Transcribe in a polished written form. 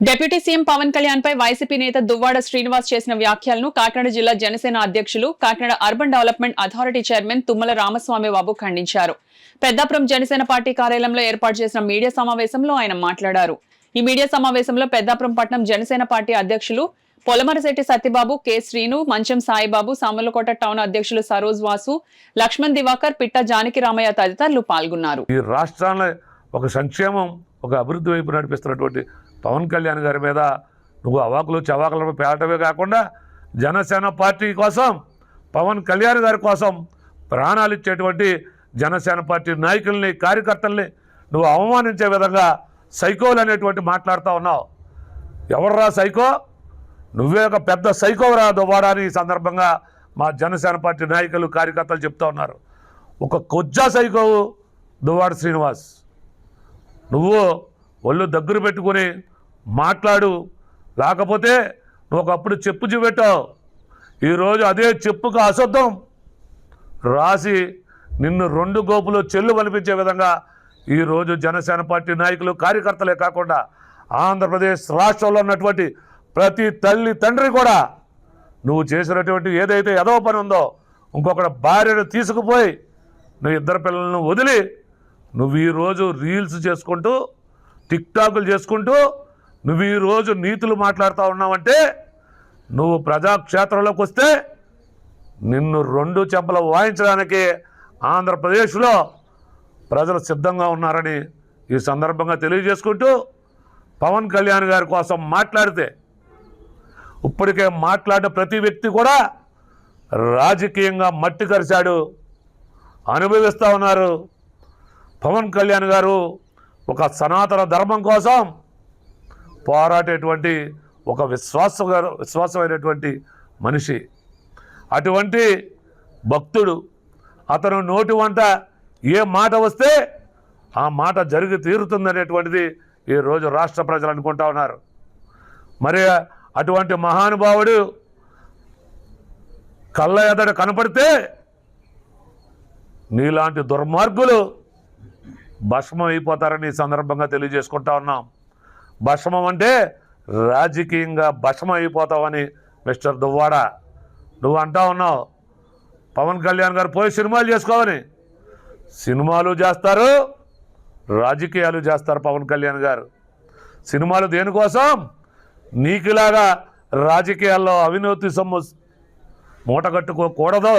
Deputy CM Pawan Kalyan పై వైసీపీ నేత దువ్వాడ శ్రీనివాస్ చేసిన వ్యాఖ్యలను కాకినాడ జిల్లా జనసేన అధ్యక్షులు Kakinada urban development authority chairman Tummala Ramaswamy Babu ఖండించారు. పెద్దాపురం జనసేన పార్టీ కార్యాలయంలో ఏర్పాటు చేసిన మీడియా సమావేశంలో ఆయన మాట్లాడారు. ఈ మీడియా సమావేశంలో పెద్దాపురం పట్నం జనసేన పార్టీ అధ్యక్షులు పొలమరశెట్టి సత్యబాబు, కె శ్రీను, మంచం సాయిబాబు, సామర్లకోట టౌన్ అధ్యక్షులు సరోజ్ వాసు, లక్ష్మణ్ దివాకర్, పిట్ట జానకి రామయ్య తదితరులు పాల్గొన్నారు. ఈ రాష్ట్రాన్ని ఒక సంక్షేమం, ఒక అభివృద్ధి వైపు నడిపిస్తున్నటువంటి పవన్ కళ్యాణ్ గారి మీద నువ్వు అవాకులు చవాకులు పేలటమే కాకుండా జనసేన పార్టీ కోసం, పవన్ కళ్యాణ్ గారి కోసం ప్రాణాలు ఇచ్చేటువంటి జనసేన పార్టీ నాయకుల్ని, కార్యకర్తల్ని నువ్వు అవమానించే విధంగా సైకోలు అనేటువంటి మాట్లాడుతూ ఉన్నావు. ఎవర్రా సైకో? నువ్వే ఒక పెద్ద సైకోరా దువ్వాడా అని ఈ సందర్భంగా మా జనసేన పార్టీ నాయకులు, కార్యకర్తలు చెప్తూ ఉన్నారు. ఒక కొజ్జా సైకోవు దువ్వాడ శ్రీనివాస్. నువ్వు ఒళ్ళు దగ్గర పెట్టుకుని మాట్లాడు, లేకపోతే నువ్వు ఒకప్పుడు చెప్పు చూపెట్టావు. ఈరోజు అదే చెప్పుకు అశుద్ధం రాసి నిన్ను రెండు గోపులు చెల్లు వలిపించే విధంగా ఈరోజు జనసేన పార్టీ నాయకులు, కార్యకర్తలే కాకుండా ఆంధ్రప్రదేశ్ రాష్ట్రంలో ఉన్నటువంటి ప్రతి తల్లి తండ్రి కూడా నువ్వు చేసినటువంటి ఏదైతే ఎదవ పని ఉందో, ఇంకొకటి భార్యను తీసుకుపోయి నువ్వు ఇద్దరు పిల్లలను వదిలి నువ్వు ఈరోజు రీల్స్ చేసుకుంటూ, టిక్టాకులు చేసుకుంటూ నువ్వు ఈరోజు నీతులు మాట్లాడుతూ ఉన్నావంటే, నువ్వు ప్రజాక్షేత్రంలోకి వస్తే నిన్ను రెండు చెంపలు వాయించడానికి ఆంధ్రప్రదేశ్లో ప్రజలు సిద్ధంగా ఉన్నారని ఈ సందర్భంగా తెలియజేసుకుంటూ, పవన్ కళ్యాణ్ గారి కోసం మాట్లాడితే ఇప్పటికే మాట్లాడిన ప్రతి వ్యక్తి కూడా రాజకీయంగా మట్టి కరిచాడు, అనుభవిస్తూ ఉన్నారు. పవన్ కళ్యాణ్ గారు ఒక సనాతన ధర్మం కోసం పోరాటేటువంటి ఒక విశ్వాసమైనటువంటి మనిషి, అటువంటి భక్తుడు. అతను నోటి వంట ఏ మాట వస్తే ఆ మాట జరిగి తీరుతుందనేటువంటిది ఈరోజు రాష్ట్ర ప్రజలు అనుకుంటా ఉన్నారు. మరి అటువంటి మహానుభావుడు కళ్ళ ఎదట కనపడితే నీలాంటి దుర్మార్గులు భస్మం అయిపోతారని ఈ సందర్భంగా తెలియజేసుకుంటా ఉన్నాం. భస్మం అంటే రాజకీయంగా భస్మం అయిపోతావని మిస్టర్ దువ్వాడ నువ్వు అంటా ఉన్నావు. పవన్ కళ్యాణ్ గారు పోయి సినిమాలు చేసుకోవని. సినిమాలు చేస్తారు, రాజకీయాలు చేస్తారు. పవన్ కళ్యాణ్ గారు సినిమాలు దేనికోసం? నీకులాగా రాజకీయాల్లో అవినీతి సొమ్ము మూటగట్టుకోకూడదు.